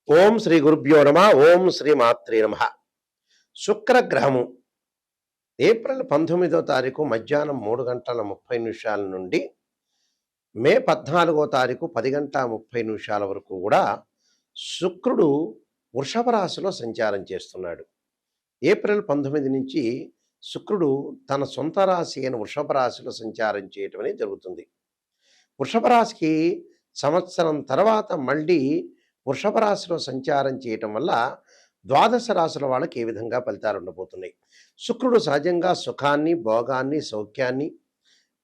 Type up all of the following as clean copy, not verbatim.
ఓం శ్రీ గురుభ్యో నమ. ఓం శ్రీ మాత్రే నమ. శుక్రగ్రహము ఏప్రిల్ 19వ తారీఖు మధ్యాహ్నం 3:30 నుండి మే 14వ తారీఖు 10:30 వరకు కూడా శుక్రుడు వృషభ రాశిలో సంచారం చేస్తున్నాడు. ఏప్రిల్ 19 నుంచి శుక్రుడు తన సొంత రాశి అయిన వృషభ రాశిలో సంచారం చేయటం అనేది జరుగుతుంది. వృషభ రాశికి సంవత్సరం తర్వాత మళ్ళీ వృషభ రాశిలో సంచారం చేయటం వల్ల ద్వాదశ రాశుల వాళ్ళకి ఏ విధంగా ఫలితాలు ఉండబోతున్నాయి. శుక్రుడు సహజంగా సుఖాన్ని, భోగాన్ని, సౌఖ్యాన్ని,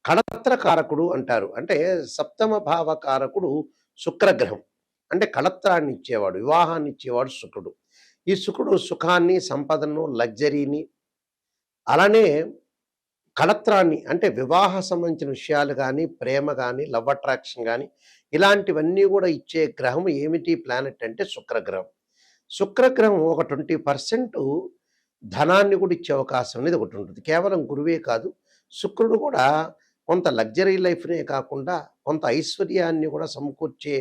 కళత్రకారకుడు అంటారు. అంటే సప్తమ భావకారకుడు శుక్రగ్రహం. అంటే కళత్రాన్ని ఇచ్చేవాడు, వివాహాన్ని ఇచ్చేవాడు శుక్రుడు. ఈ శుక్రుడు సుఖాన్ని, సంపదను, లగ్జరీని, అలానే కళత్రాన్ని అంటే వివాహ సంబంధించిన విషయాలు కానీ, ప్రేమ కానీ, లవ్ అట్రాక్షన్ కానీ ఇలాంటివన్నీ కూడా ఇచ్చే గ్రహం ఏమిటి ప్లానెట్ అంటే శుక్రగ్రహం. శుక్రగ్రహం ఒక 20% ధనాన్ని కూడా ఇచ్చే అవకాశం అనేది ఒకటి ఉంటుంది. కేవలం గురువే కాదు, శుక్రుడు కూడా కొంత లగ్జరీ లైఫ్నే కాకుండా కొంత ఐశ్వర్యాన్ని కూడా సమకూర్చే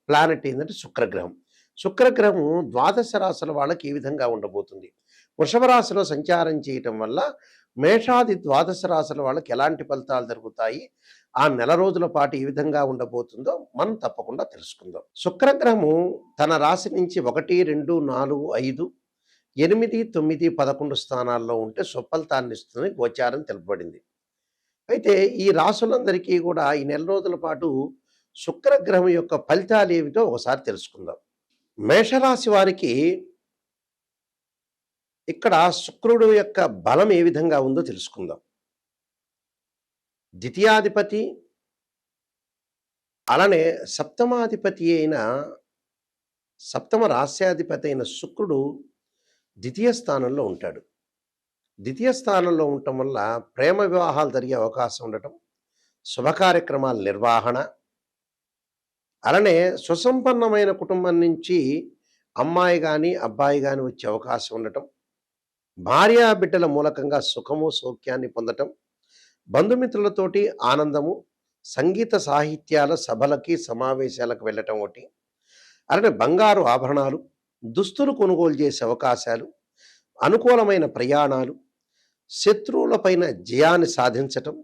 ప్లానెట్ ఏంటంటే శుక్రగ్రహం. శుక్రగ్రహం ద్వాదశ రాశుల వాళ్ళకి ఈ విధంగా ఉండబోతుంది. వృషభ రాశిలో సంచారం చేయటం వల్ల మేషాది ద్వాదశ రాశుల వాళ్ళకి ఎలాంటి ఫలితాలు జరుగుతాయి, ఆ నెల రోజుల పాటు ఏ విధంగా ఉండబోతుందో మనం తప్పకుండా తెలుసుకుందాం. శుక్రగ్రహము తన రాశి నుంచి 1, 2, 4, 5, 8, 9, 11 స్థానాల్లో ఉంటే సుఫలితాన్ని ఇస్తుందని గోచారం తెలుపబడింది. అయితే ఈ రాశులందరికీ కూడా ఈ నెల రోజుల పాటు శుక్రగ్రహం యొక్క ఫలితాలు ఏమిటో ఒకసారి తెలుసుకుందాం. మేషరాశి వారికి ఇక్కడ శుక్రుడు యొక్క బలం ఏ విధంగా ఉందో తెలుసుకుందాం. ద్వితీయాధిపతి అలానే సప్తమాధిపతి అయిన సప్తమ రాశ్యాధిపతి అయిన శుక్రుడు ద్వితీయ స్థానంలో ఉంటాడు. ద్వితీయ స్థానంలో ఉండటం వల్ల ప్రేమ వివాహాలు జరిగే అవకాశం ఉండటం, శుభ కార్యక్రమాల నిర్వహణ, అలానే సుసంపన్నమైన కుటుంబం నుంచి అమ్మాయి కానీ అబ్బాయి కానీ వచ్చే అవకాశం ఉండటం, భార్యా బిడ్డల మూలకంగా సుఖము, సౌఖ్యాన్ని పొందటం, బంధుమిత్రులతోటి ఆనందము, సంగీత సాహిత్యాల సభలకి, సమావేశాలకు వెళ్ళటం ఒకటి, అలానే బంగారు ఆభరణాలు, దుస్తులు కొనుగోలు చేసే అవకాశాలు, అనుకూలమైన ప్రయాణాలు, శత్రువులపైన జయాన్ని సాధించటం,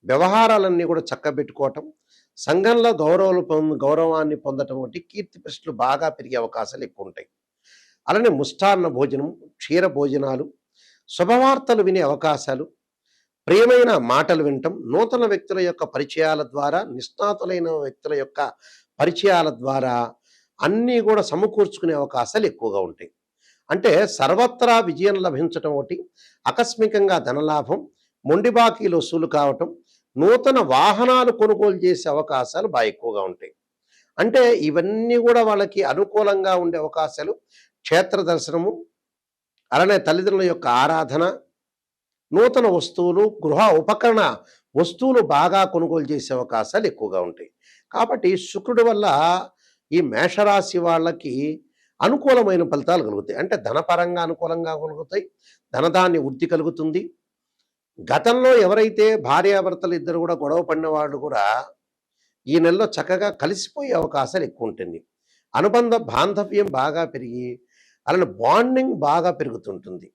వ్యవహారాలన్నీ కూడా చక్కబెట్టుకోవటం, సంఘంలో గౌరవాన్ని పొందటం వంటి కీర్తి ప్రశ్నలు బాగా పెరిగే అవకాశాలు ఎక్కువ ఉంటాయి. అలానే ముష్టాన్న భోజనం, క్షీర భోజనాలు, శుభవార్తలు వినే అవకాశాలు, ప్రియమైన మాటలు వినటం, నూతన వ్యక్తుల యొక్క పరిచయాల ద్వారా, నిష్ణాతులైన వ్యక్తుల యొక్క పరిచయాల ద్వారా అన్నీ కూడా సమకూర్చుకునే అవకాశాలు ఎక్కువగా ఉంటాయి. అంటే సర్వత్రా విజయం లభించటం ఒకటి, ఆకస్మికంగా ధనలాభం, మొండి బాకీలు వసూలు కావటం, నూతన వాహనాలు కొనుగోలు చేసే అవకాశాలు బాగా ఎక్కువగా ఉంటాయి. అంటే ఇవన్నీ కూడా వాళ్ళకి అనుకూలంగా ఉండే అవకాశాలు. క్షేత్ర దర్శనము, అలానే తల్లిదండ్రుల యొక్క ఆరాధన, నూతన వస్తువులు, గృహ ఉపకరణ వస్తువులు బాగా కొనుగోలు చేసే అవకాశాలు ఎక్కువగా ఉంటాయి. కాబట్టి శుక్రుడి వల్ల ఈ మేషరాశి వాళ్ళకి అనుకూలమైన ఫలితాలు కలుగుతాయి. అంటే ధనపరంగా అనుకూలంగా కలుగుతాయి, ధనధాన్య వృద్ధి కలుగుతుంది. గతంలో ఎవరైతే భార్యాభర్తలు ఇద్దరు కూడా గొడవ పడిన వాళ్ళు కూడా ఈ నెలలో చక్కగా కలిసిపోయే అవకాశాలు ఎక్కువ ఉంటుంది. అనుబంధ బాంధవ్యం బాగా పెరిగి అలానే బాండింగ్ బాగా పెరుగుతుంటుంది.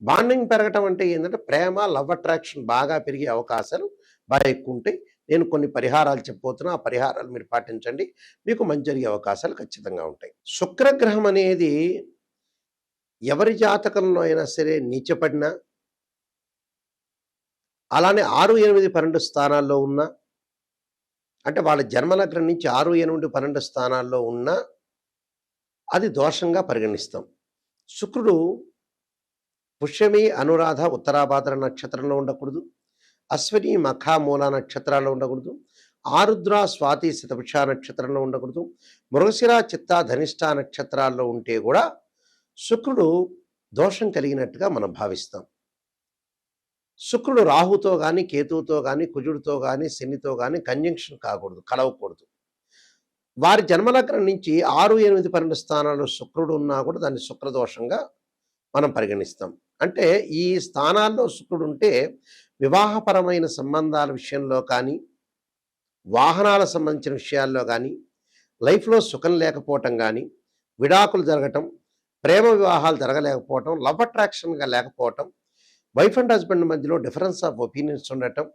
బాండింగ్ పెరగటం అంటే ఏంటంటే ప్రేమ, లవ్ అట్రాక్షన్ బాగా పెరిగే అవకాశాలు బాగా ఎక్కువ ఉంటాయి. నేను కొన్ని పరిహారాలు చెప్పబోతున్నా, ఆ పరిహారాలు మీరు పాటించండి, మీకు మంచి జరిగే అవకాశాలు ఖచ్చితంగా ఉంటాయి. శుక్రగ్రహం అనేది ఎవరి జాతకంలో అయినా సరే నీచపడినా, అలానే 6, 8, 12 స్థానాల్లో ఉన్న, అంటే వాళ్ళ జన్మలగ్నం నుంచి 6, 8, 12 స్థానాల్లో ఉన్న అది దోషంగా పరిగణిస్తాం. శుక్రుడు పుష్యమి, అనురాధ, ఉత్తరాభాద్ర నక్షత్రంలో ఉండకూడదు, అశ్విని, మఖ, మూల నక్షత్రాల్లో ఉండకూడదు, ఆరుద్ర, స్వాతి, శతభిష నక్షత్రంలో ఉండకూడదు, మృగశిర, చిత్త, ధనిష్ట నక్షత్రాల్లో ఉంటే కూడా శుక్రుడు దోషం కలిగినట్టుగా మనం భావిస్తాం. శుక్రుడు రాహుతో కానీ, కేతువుతో కానీ, కుజుడితో కానీ, శనితో కానీ కంజంక్షన్ కాకూడదు, కలవకూడదు. వారి జన్మలగ్నం నుంచి 6, 8, 12 స్థానాల్లో శుక్రుడు ఉన్నా కూడా దాన్ని శుక్రదోషంగా మనం పరిగణిస్తాం. అంటే ఈ స్థానాల్లో శుక్రుడు ఉంటే వివాహపరమైన సంబంధాల విషయంలో కానీ, వాహనాల సంబంధించిన విషయాల్లో కానీ, లైఫ్లో సుఖం లేకపోవటం కానీ, విడాకులు జరగటం, ప్రేమ వివాహాలు జరగలేకపోవటం, లవ్ అట్రాక్షన్‌గా లేకపోవటం, వైఫ్ అండ్ హస్బెండ్ మధ్యలో డిఫరెన్స్ ఆఫ్ ఒపీనియన్స్ ఉండటం,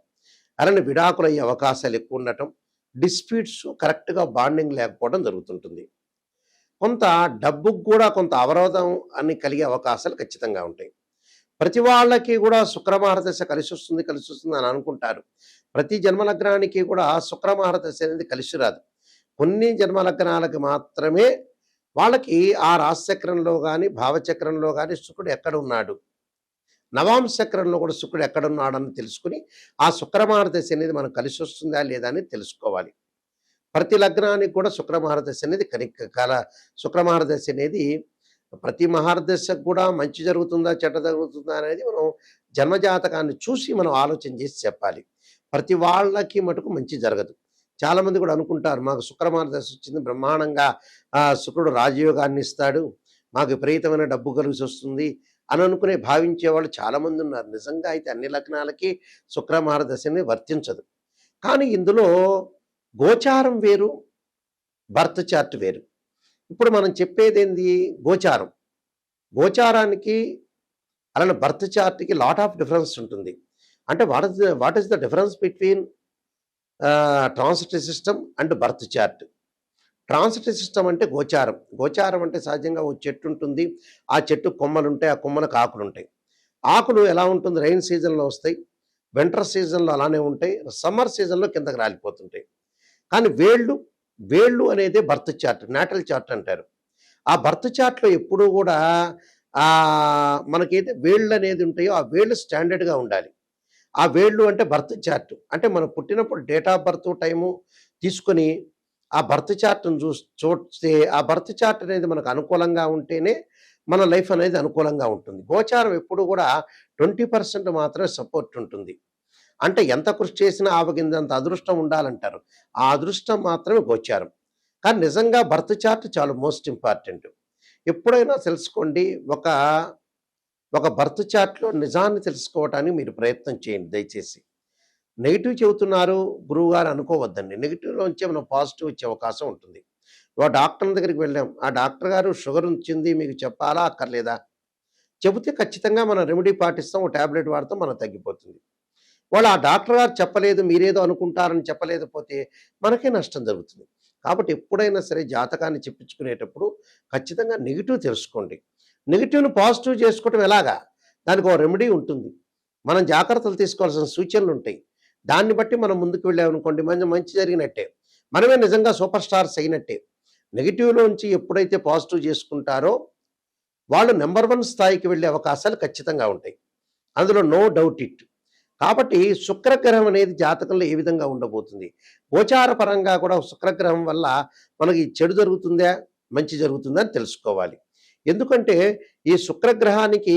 అలానే విడాకులయ్యే అవకాశాలు ఎక్కువ ఉండటం, డిస్ప్యూట్స్ కరెక్ట్‌గా బాండింగ్ లేకపోవడం జరుగుతుంటుంది. కొంత డబ్బుకు కూడా కొంత అవరోధం అని కలిగే అవకాశాలు ఖచ్చితంగా ఉంటాయి. ప్రతి వాళ్ళకి కూడా శుక్రమహారదశ కలిసొస్తుంది అని అనుకుంటారు. ప్రతి జన్మలగ్నానికి కూడా శుక్రమహారదశ అనేది కలిసి రాదు. కొన్ని జన్మలగ్నాలకి మాత్రమే వాళ్ళకి ఆ రాశిచక్రంలో గాని, భావచక్రంలో గాని శుక్రుడు ఎక్కడున్నాడు, నవాంశ చక్రంలో కూడా శుక్రుడు ఎక్కడున్నాడని తెలుసుకొని, ఆ శుక్రమహారదశ అనేది మనకు కలిసొస్తుందా లేదా అని తెలుసుకోవాలి. ప్రతి లగ్నానికి కూడా శుక్రమహారదశ అనేది శుక్రమహారదశ అనేది ప్రతి మహారదశకు కూడా మంచి జరుగుతుందా, చెడ్డ జరుగుతుందా అనేది మనం జన్మజాతకాన్ని చూసి మనం ఆలోచన చేసి చెప్పాలి. ప్రతి వాళ్ళకి మటుకు మంచి జరగదు. చాలామంది కూడా అనుకుంటారు, మాకు శుక్రమహారదశ వచ్చింది బ్రహ్మాండంగా, శుక్రుడు రాజయోగాన్ని ఇస్తాడు, మాకు విపరీతమైన డబ్బు కలిసొస్తుంది అని అనుకునే భావించేవాళ్ళు చాలామంది ఉన్నారు. నిజంగా అయితే అన్ని లగ్నాలకి శుక్రమహారదశ అనేది వర్తించదు. కానీ ఇందులో గోచారం వేరు, బర్త్ చార్ట్ వేరు. ఇప్పుడు మనం చెప్పేదేంది గోచారం. గోచారానికి అలానే బర్త్ చార్ట్‌కి లాట్ ఆఫ్ డిఫరెన్స్ ఉంటుంది. అంటే what is the difference between transit system and birth chart. Transit system అంటే గోచారం. గోచారం అంటే సహజంగా ఓ చెట్టు ఉంటుంది. ఆ చెట్టు కొమ్మలుంటాయి. ఆ కొమ్మలకు ఆకులుంటాయి. ఆకులు ఎలా ఉంటుంది, రైన్ సీజన్‌లో వస్తాయి. వింటర్ సీజన్‌లో అలానే ఉంటాయి. సమ్మర్ సీజన్‌లో కిందకి రాలిపోతుంటాయి. కానీ వేళ్ళు అనేదే బర్త్ చార్ట్, నాటల్ చార్ట్ అంటారు. ఆ బర్త్ చార్ట్‌లో ఎప్పుడూ కూడా మనకైతే వేళ్ళు అనేది ఉంటాయో ఆ వేళ్ళు స్టాండర్డ్‌గా ఉండాలి. ఆ వేళ్ళు అంటే బర్త్ చార్ట్. అంటే మనం పుట్టినప్పుడు డేట్ ఆఫ్ బర్త్, టైము తీసుకొని ఆ బర్త్ చార్ట్‌ని చూస్తే ఆ బర్త్ చార్ట్ అనేది మనకు అనుకూలంగా ఉంటేనే మన లైఫ్ అనేది అనుకూలంగా ఉంటుంది. గోచారం ఎప్పుడు కూడా 20% మాత్రమే సపోర్ట్ ఉంటుంది. అంటే ఎంత కృషి చేసినా ఆవగింజంత అదృష్టం ఉండాలంటారు. ఆ అదృష్టం మాత్రమే గోచారం. కానీ నిజంగా బర్త్ చార్ట్ చాలా మోస్ట్ ఇంపార్టెంట్. ఎప్పుడైనా తెలుసుకోండి, ఒక బర్త్ చార్ట్‌లో నిజాన్ని తెలుసుకోవటానికి మీరు ప్రయత్నం చేయండి దయచేసి. నెగెటివ్ చెబుతున్నారు గురువుగారు అనుకోవద్దండి. నెగెటివ్‌లోంచే మనం పాజిటివ్ వచ్చే అవకాశం ఉంటుంది. ఓ డాక్టర్ దగ్గరికి వెళ్ళాం. ఆ డాక్టర్ గారు షుగర్ వచ్చింది మీకు చెప్పాలా అక్కర్లేదా? చెబితే ఖచ్చితంగా మనం రెమెడీ పాటిస్తాం. ఓ టాబ్లెట్ వాడతాం మనకు తగ్గిపోతుంది. వాళ్ళు ఆ డాక్టర్ గారు చెప్పలేదు, మీరేదో అనుకుంటారని చెప్పలేకపోతే మనకే నష్టం జరుగుతుంది. కాబట్టి ఎప్పుడైనా సరే జాతకాన్ని చెప్పించుకునేటప్పుడు ఖచ్చితంగా నెగెటివ్ తెలుసుకోండి. నెగెటివ్‌ని పాజిటివ్ చేసుకోవటం ఎలాగా? దానికి ఓ రెమెడీ ఉంటుంది. మనం జాగ్రత్తలు తీసుకోవాల్సిన సూచనలుంటాయి. దాన్ని బట్టి మనం ముందుకు వెళ్ళామనుకోండి మంచి జరిగినట్టే. మనమే నిజంగా సూపర్ స్టార్స్ అయినట్టే. నెగెటివ్‌లోంచి ఎప్పుడైతే పాజిటివ్ చేసుకుంటారో వాళ్ళు నంబర్ 1 స్థాయికి వెళ్ళే అవకాశాలు ఖచ్చితంగా ఉంటాయి. అందులో నో డౌట్ ఇట్. కాబట్టి శుక్రగ్రహం అనేది జాతకంలో ఏ విధంగా ఉండబోతుంది? గోచార పరంగా కూడా శుక్రగ్రహం వల్ల మనకి చెడు జరుగుతుందా? మంచి జరుగుతుందా? అని తెలుసుకోవాలి. ఎందుకంటే ఈ శుక్రగ్రహానికి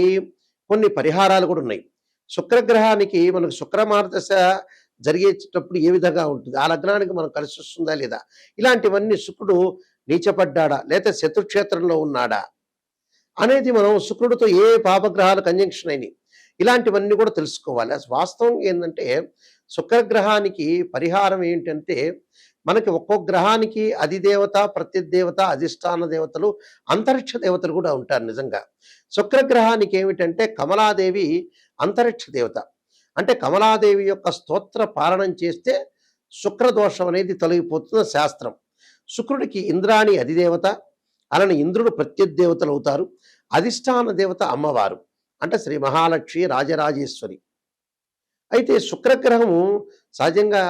కొన్ని పరిహారాలు కూడా ఉన్నాయి. శుక్రగ్రహానికి మనకు శుక్రమహారదశ జరిగేటప్పుడు ఏ విధంగా ఉంటుంది? ఆ లగ్నానికి మనం కలిసొస్తుందా లేదా? ఇలాంటివన్నీ శుక్రుడు నీచపడ్డాడా? లేతే శత్రుక్షేత్రంలో ఉన్నాడా? అనేది మనం శుక్రుడితో ఏ పాపగ్రహాలు కంజంక్షన్ అయినాయి, ఇలాంటివన్నీ కూడా తెలుసుకోవాలి. అసలు వాస్తవం ఏంటంటే శుక్రగ్రహానికి పరిహారం ఏంటంటే మనకి ఒక్కొక్క గ్రహానికి అధిదేవత, ప్రత్యదేవత, అధిష్టాన దేవతలు, అంతరిక్ష దేవతలు కూడా ఉంటారు నిజంగా. శుక్రగ్రహానికి ఏమిటంటే కమలాదేవి అంతరిక్ష దేవత. అంటే కమలాదేవి యొక్క స్తోత్ర పాలనం చేస్తే శుక్రదోషం అనేది తొలగిపోతుంది శాస్త్రం. శుక్రుడికి ఇంద్రాణి అధిదేవత, అలానే ఇంద్రుడు ప్రత్యదేవతలు అవుతారు. అధిష్టాన దేవత అమ్మవారు అంటే శ్రీ మహాలక్ష్మి రాజరాజేశ్వరి. అయితే శుక్రగ్రహము సహజంగా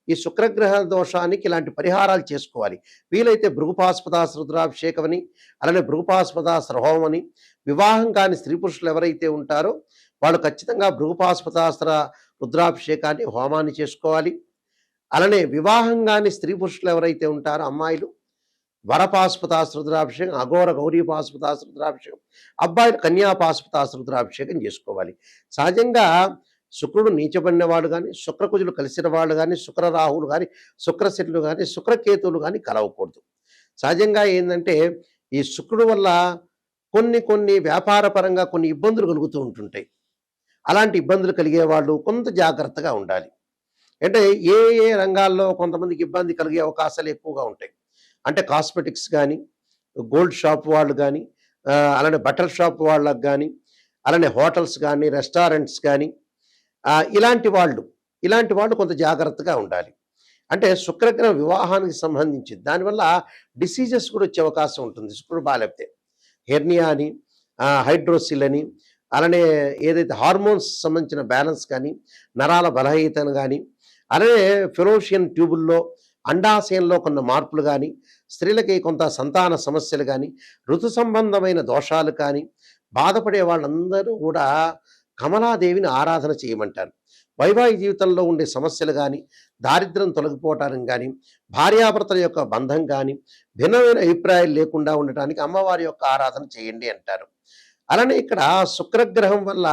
ఈ శుక్రగ్రహ దోషానికి ఇలాంటి పరిహారాలు చేసుకోవాలి. వీలైతే భృగుపాస్పదాస రుద్రాభిషేకం అని, అలానే భృగుపాస్పదాస హోమం అని, వివాహం కాని స్త్రీ పురుషులు ఎవరైతే ఉంటారో వాళ్ళు ఖచ్చితంగా భృగుపాస్పదాస్త్ర రుద్రాభిషేకాన్ని హోమాన్ని చేసుకోవాలి. అలానే వివాహం కాని స్త్రీ పురుషులు ఎవరైతే ఉంటారో అమ్మాయిలు వరపాశుపతాస్త్ర రుద్రాభిషేకం, అఘోర గౌరీ పాశుపతాస్త్ర రుద్రాభిషేకం, అబ్బాయిలు కన్యాపాశుపతాస్త్ర రుద్రాభిషేకం చేసుకోవాలి. సహజంగా శుక్రుడు నీచబడిన కానీ, శుక్రకుజులు కలిసిన వాళ్ళు కానీ, శుక్ర రాహువులు కానీ, శుక్రశనులు కానీ, శుక్రకేతువులు కానీ కలవకూడదు. సహజంగా ఏంటంటే ఈ శుక్రుడు వల్ల కొన్ని వ్యాపార పరంగా కొన్ని ఇబ్బందులు కలుగుతూ ఉంటుంటాయి. అలాంటి ఇబ్బందులు కలిగే వాళ్ళు కొంత జాగ్రత్తగా ఉండాలి. అంటే ఏ రంగాల్లో కొంతమందికి ఇబ్బంది కలిగే అవకాశాలు ఎక్కువగా ఉంటాయి. అంటే కాస్మెటిక్స్ కానీ, గోల్డ్ షాప్ వాళ్ళు కానీ, అలానే బట్టల షాప్ వాళ్ళకి కానీ, అలానే హోటల్స్ కానీ, రెస్టారెంట్స్ కానీ, ఇలాంటి వాళ్ళు కొంత జాగ్రత్తగా ఉండాలి. అంటే శుక్రగ్రహం వివాహానికి సంబంధించి దానివల్ల డిసీజెస్ కూడా వచ్చే అవకాశం ఉంటుంది శుక్రుడు బాగాలేకపోతే. హెర్నియా అని, హైడ్రోసిల్ అని, అలానే ఏదైతే హార్మోన్స్ సంబంధించిన బ్యాలెన్స్ కానీ, నరాల బలహీనతను కానీ, అలానే ఫెలోషియన్ ట్యూబుల్లో అండాశయంలో కొన్ని మార్పులు కానీ, స్త్రీలకి కొంత సంతాన సమస్యలు కానీ, ఋతు సంబంధమైన దోషాలు కానీ, బాధపడే వాళ్ళందరూ కూడా కమలాదేవిని ఆరాధన చేయమంటారు. వైవాహిక జీవితంలో ఉండే సమస్యలు కానీ, దారిద్ర్యం తొలగిపోవటానికి కానీ, భార్యాభర్తల యొక్క బంధం కానీ, భిన్నమైన అభిప్రాయాలు లేకుండా ఉండటానికి అమ్మవారి యొక్క ఆరాధన చేయండి అంటారు. అలానే ఇక్కడ శుక్రగ్రహం వల్ల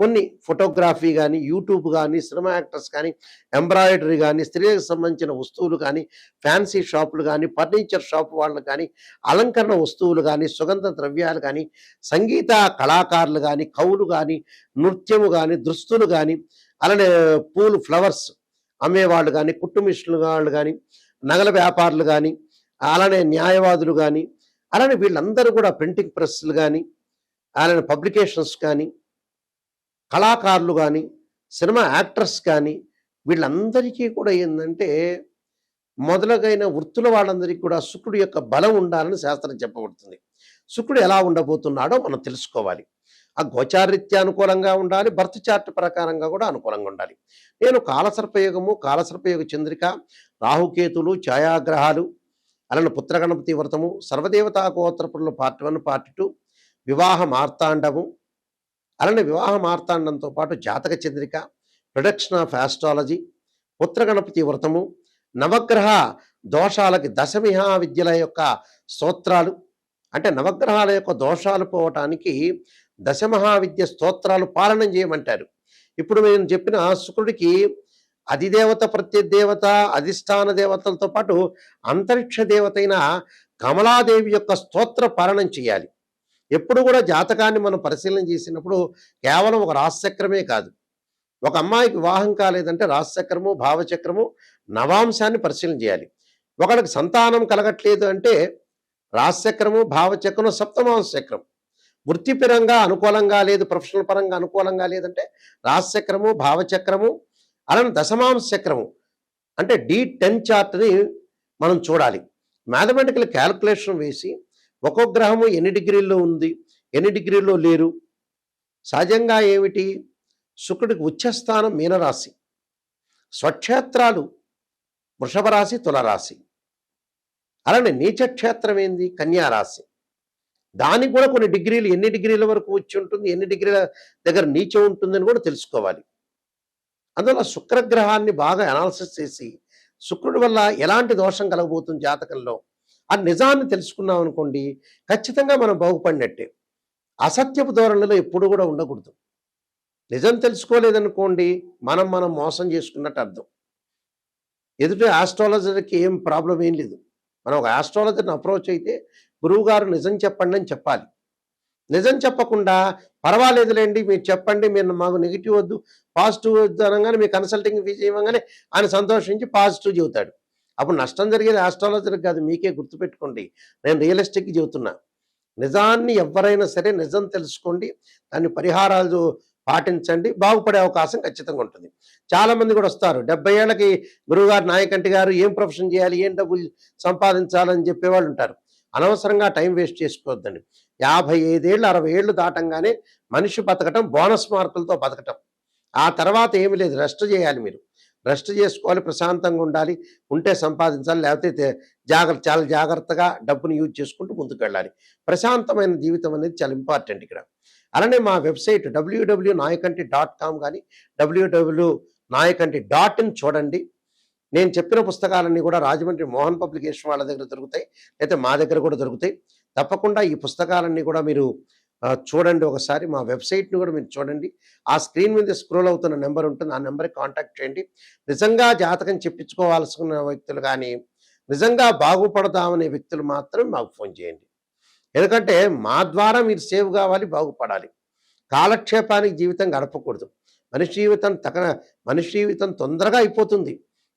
కొన్ని ఫోటోగ్రఫీ కానీ, యూట్యూబ్ కానీ, సినిమా యాక్టర్స్ కానీ, ఎంబ్రాయిడరీ కానీ, స్త్రీలకు సంబంధించిన వస్తువులు కానీ, ఫ్యాన్సీ షాపులు కానీ, ఫర్నిచర్ షాప్ వాళ్ళు కానీ, అలంకరణ వస్తువులు కానీ, సుగంధ ద్రవ్యాలు కానీ, సంగీత కళాకారులు కానీ, కవులు కానీ, నృత్యము కానీ, దుస్తులు కానీ, అలానే పూలు ఫ్లవర్స్ అమ్మేవాళ్ళు కానీ, కుట్టు మిషన్లు వాళ్ళు కానీ, నగల వ్యాపారులు కానీ, అలానే న్యాయవాదులు కానీ, అలానే వీళ్ళందరూ కూడా ప్రింటింగ్ ప్రెస్లు కానీ, అలానే పబ్లికేషన్స్ కానీ, కళాకారులు కానీ, సినిమా యాక్టర్స్ కానీ, వీళ్ళందరికీ కూడా ఏంటంటే మొదలగైన వృత్తుల వాళ్ళందరికీ కూడా శుక్రుడి యొక్క బలం ఉండాలని శాస్త్రం చెప్పబడుతుంది. శుక్రుడు ఎలా ఉండబోతున్నాడో మనం తెలుసుకోవాలి. ఆ గోచారరీత్యా అనుకూలంగా ఉండాలి, బర్త్ చార్ట్ ప్రకారంగా కూడా అనుకూలంగా ఉండాలి. నేను కాలసర్పయోగము, కాలసర్పయోగ చంద్రిక, రాహుకేతులు, ఛాయాగ్రహాలు, అలానే పుత్రగణపతి వ్రతము, సర్వదేవతా గోత్రపురులు పార్ట్ 1 పార్ట్ 2, వివాహ మార్తాండము, అలానే వివాహ మార్తాండంతో పాటు జాతక చంద్రిక, ప్రొడక్షన్ ఆఫ్ ఆస్ట్రాలజీ, పుత్రగణపతి వ్రతము, నవగ్రహ దోషాలకి దశమిహా విద్యల యొక్క స్తోత్రాలు, అంటే నవగ్రహాల యొక్క దోషాలు పోవటానికి దశమహావిద్య స్తోత్రాలు పాలనం చేయమంటారు. ఇప్పుడు నేను చెప్పిన శుక్రుడికి అధిదేవత, ప్రత్యదేవత, అధిష్టాన దేవతలతో పాటు అంతరిక్ష దేవత అయిన కమలాదేవి యొక్క స్తోత్ర పాలనం చేయాలి. ఎప్పుడు కూడా జాతకాన్ని మనం పరిశీలన చేసినప్పుడు కేవలం ఒక రాశిచక్రమే కాదు. ఒక అమ్మాయికి వివాహం కాలేదంటే రాశిచక్రము, భావచక్రము, నవాంశాన్ని పరిశీలన చేయాలి. ఒకళ్ళకి సంతానం కలగట్లేదు అంటే రాశిచక్రము, భావచక్రము, సప్తమాంశ చక్రం. వృత్తిపరంగా అనుకూలంగా లేదు, ప్రొఫెషనల్ పరంగా అనుకూలంగా లేదంటే రాశిచక్రము, భావచక్రము, అలానే దశమాంశ చక్రము అంటే D10 చార్ట్ని మనం చూడాలి. మ్యాథమెటికల్ క్యాల్కులేషన్ వేసి ఒక్కొక్క గ్రహము ఎన్ని డిగ్రీల్లో ఉంది, ఎన్ని డిగ్రీల్లో లేరు. సహజంగా ఏమిటి, శుక్రుడికి ఉచ్చస్థానం మీనరాశి, స్వక్షేత్రాలు వృషభ రాశి, తులరాశి, అలానే నీచక్షేత్రం ఏంది కన్యారాశి. దానికి కూడా కొన్ని డిగ్రీలు, ఎన్ని డిగ్రీల వరకు వచ్చి ఉంటుంది, ఎన్ని డిగ్రీల దగ్గర నీచం ఉంటుందని కూడా తెలుసుకోవాలి. అందువల్ల శుక్రగ్రహాన్ని బాగా అనాలిసిస్ చేసి శుక్రుడి వల్ల ఎలాంటి దోషం కలగబోతుంది జాతకంలో ఆ నిజాన్ని తెలుసుకున్నాం అనుకోండి, ఖచ్చితంగా మనం బాగుపడినట్టే. అసత్యపు ధోరణిలో ఎప్పుడు కూడా ఉండకూడదు. నిజం తెలుసుకోలేదనుకోండి, మనం మోసం చేసుకున్నట్టు అర్థం. ఎదుటి ఆస్ట్రాలజర్కి ఏం ప్రాబ్లం ఏం లేదు. మనం ఒక ఆస్ట్రాలజర్ని అప్రోచ్ అయితే గురువుగారు నిజం చెప్పండి అని చెప్పాలి. నిజం చెప్పకుండా పర్వాలేదులేండి మీరు చెప్పండి, మీరు మాకు నెగిటివ్ వద్దు పాజిటివ్ వద్దు అనగానే మీ కన్సల్టింగ్ ఫీజు ఇవ్వగానే ఆయన సంతోషించి పాజిటివ్ చెబుతాడు. అప్పుడు నష్టం జరిగేది ఆస్ట్రాలజర్కి కాదు, మీకే. గుర్తుపెట్టుకోండి, నేను రియలిస్టిక్గా చెబుతున్నా. నిజాన్ని ఎవరైనా సరే నిజం తెలుసుకోండి, దాన్ని పరిహారాలు పాటించండి, బాగుపడే అవకాశం ఖచ్చితంగా ఉంటుంది. చాలామంది కూడా వస్తారు 70 ఏళ్ళకి గురువుగారు, నాయకంటి గారు ఏం ప్రొఫెషన్ చేయాలి, ఏం డబ్బులు సంపాదించాలని చెప్పేవాళ్ళు ఉంటారు. అనవసరంగా టైం వేస్ట్ చేసుకోవద్దండి. 55 ఏళ్ళు 60 ఏళ్ళు దాటంగానే మనిషి బతకటం బోనస్ మార్కులతో బతకటం. ఆ తర్వాత ఏమి లేదు, రెస్ట్ చేయాలి. మీరు రెస్ట్ చేసుకోవాలి, ప్రశాంతంగా ఉండాలి, ఉంటే సంపాదించాలి, లేకపోతే చాలా జాగ్రత్తగా డబ్బును యూజ్ చేసుకుంటూ ముందుకు వెళ్ళాలి. ప్రశాంతమైన జీవితం అనేది చాలా ఇంపార్టెంట్ ఇక్కడ. అలానే మా వెబ్సైట్ www.nayakanti.com కానీ www.nayakanti.in చూడండి. నేను చెప్పిన పుస్తకాలన్నీ కూడా రాజమండ్రి మోహన్ పబ్లికేషన్ వాళ్ళ దగ్గర దొరుకుతాయి, అయితే మా దగ్గర కూడా దొరుకుతాయి. తప్పకుండా ఈ పుస్తకాలన్నీ కూడా మీరు చూడండి. ఒకసారి మా వెబ్సైట్ని కూడా మీరు చూడండి. ఆ స్క్రీన్ మీద స్క్రోల్ అవుతున్న నెంబర్ ఉంటుంది, ఆ నెంబర్కి కాంటాక్ట్ చేయండి. నిజంగా జాతకం చెప్పించుకోవాల్సిన వ్యక్తులు కానీ, నిజంగా బాగుపడదామనే వ్యక్తులు మాత్రం మాకు ఫోన్ చేయండి. ఎందుకంటే మా ద్వారా మీరు సేవ్ కావాలి, బాగుపడాలి. కాలక్షేపానికి జీవితం గడపకూడదు. మనిషి జీవితం తొందరగా అయిపోతుంది.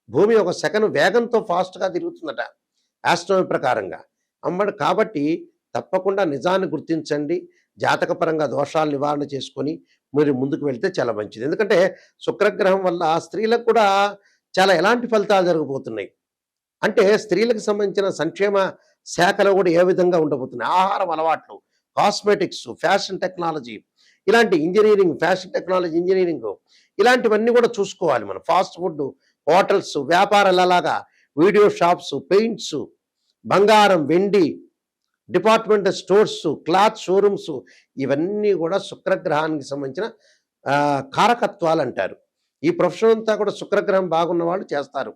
భూమి ఒక సెకండ్ వేగంతో ఫాస్ట్గా తిరుగుతుందట ఆస్ట్రానమీ ప్రకారంగా. కాబట్టి తప్పకుండా నిజాన్ని గుర్తించండి. జాతకపరంగా దోషాలు నివారణ చేసుకొని మీరు ముందుకు వెళ్తే చాలా మంచిది. ఎందుకంటే శుక్రగ్రహం వల్ల స్త్రీలకు కూడా చాలా ఎలాంటి ఫలితాలు జరగబోతున్నాయి. అంటే స్త్రీలకు సంబంధించిన సంక్షేమ శాఖలో కూడా ఏ విధంగా ఉండబోతున్నాయి. ఆహారం అలవాట్లు, కాస్మెటిక్స్, ఫ్యాషన్ టెక్నాలజీ, ఇలాంటి ఇంజినీరింగ్, ఫ్యాషన్ టెక్నాలజీ ఇంజినీరింగ్, ఇలాంటివన్నీ కూడా చూసుకోవాలి మనం. ఫాస్ట్ ఫుడ్, హోటల్స్, వ్యాపారాలలాగా వీడియో షాప్స్, పెయింట్స్, బంగారం, వెండి, డిపార్ట్మెంటల్ స్టోర్స్, క్లాత్ షోరూమ్స్, ఇవన్నీ కూడా శుక్రగ్రహానికి సంబంధించిన కారకత్వాలు అంటారు. ఈ ప్రొఫెషన్ అంతా కూడా శుక్రగ్రహం బాగున్న వాళ్ళు చేస్తారు.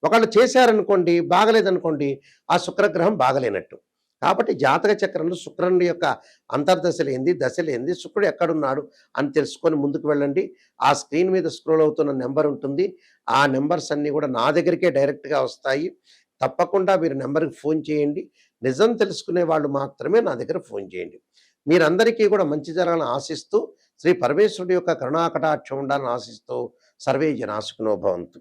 ఒకళ్ళు చేశారనుకోండి, బాగలేదనుకోండి, ఆ శుక్రగ్రహం బాగలేనట్టు. కాబట్టి జాతక చక్రంలో శుక్రుని యొక్క అంతర్దశలేంది, దశలేంది, శుక్రుడు ఎక్కడున్నాడు అని తెలుసుకొని ముందుకు వెళ్ళండి. ఆ స్క్రీన్ మీద స్క్రోల్ అవుతున్న నెంబర్ ఉంటుంది. ఆ నెంబర్స్ అన్నీ కూడా నా దగ్గరికే డైరెక్ట్గా వస్తాయి. తప్పకుండా మీరు నెంబర్కి ఫోన్ చేయండి. నిజం తెలుసుకునే వాళ్ళు మాత్రమే నా దగ్గర ఫోన్ చేయండి. మీరందరికీ కూడా మంచి జరగాలని ఆశిస్తూ, శ్రీ పరమేశ్వరుడి యొక్క కరుణాకటాక్షం ఉండాలని ఆశిస్తూ, సర్వే జనా సుఖినో భవంతు.